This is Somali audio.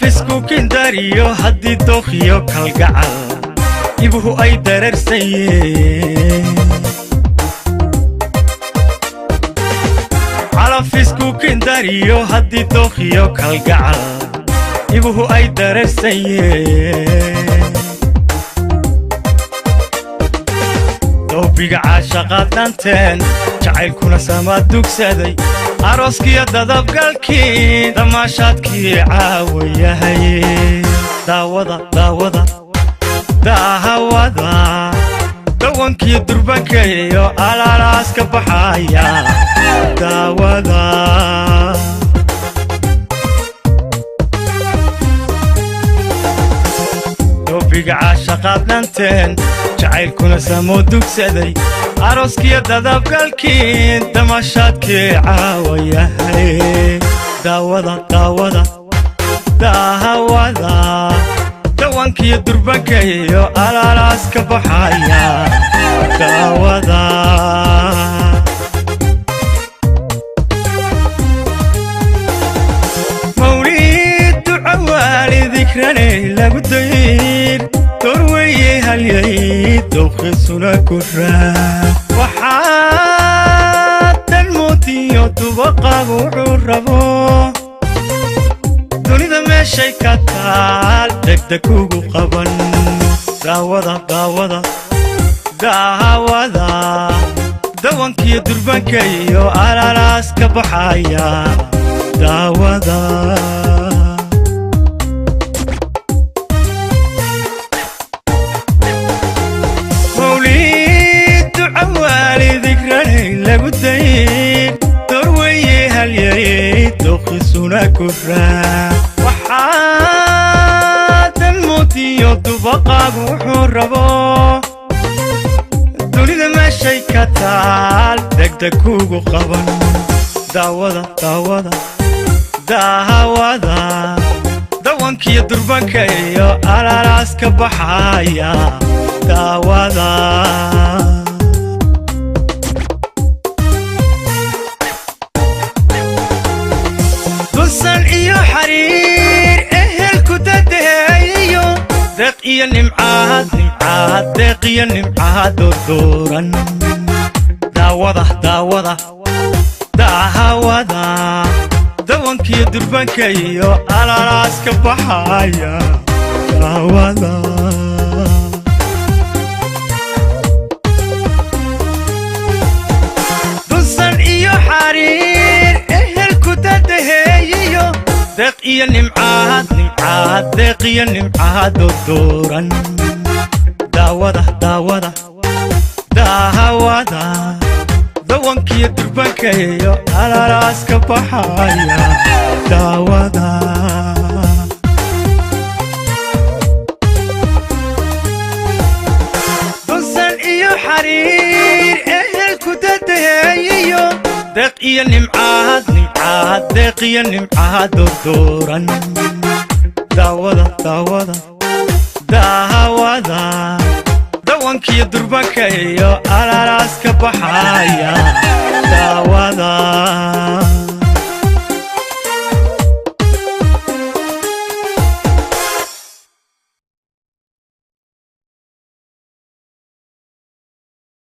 fisku kindariyo haddii dookhiyo kalgacal ibuhu ay dareersayeen calafisku kindariyo haddii dookhiyo kalgacal ibuhu ay dareersayeen doobiga caashaqaad dhanteen jacaylkuna sama dugsaday aroskiya dadabgalkii damaashaadkii caawayahay daawada daahawada dawankii durbankayo alaalaaska baxaya daawada doobiga caashaqaad dhanteen jacaylkuna samo dugsaday aroskiya dadabgalkii damaashaadkii caawayahay daawada daahawada dawankii durbankayo alaalaaska baxaya daawada mawliid duca waali dikranay lagu dayr dorweye halyay dooqisuna ku raa waxaad almoodiyo dubaqaagu wuxuu rabo dunida meeshay ka taal degdeg ugu qaban daawada daahawada dawankii durbankayo alaalaaska baxaya daawada lagu dayr dorweye halyay dooqisuna ku raa waxaad almoodiyo dubaqaagu wuxuu rabo dunida meeshay ka taal degdeg ugu qaban daawada daahawada dawankii durbankayo alaalaaska baxaya daawada san iyo xariir ehelku dadeeyo deeq iyo nimcaad deeq iyo nimcaad dooran daawada daahawada dawankii durbankayo alaalaaska baxaya daawada dusan iyo xariir ehelku dadeeyo deeq iyo nimcaad deeq iyo nimcaad dooran daawada daahawada dawankii durbankayo alaalaaska baxaya daawada dusan iyo xariir ehelku dadeeyo deeq iyo nimcaad deeq iyo nimcaad dooran daawada daahawada dawankii durbankayo alaalaaska baxaya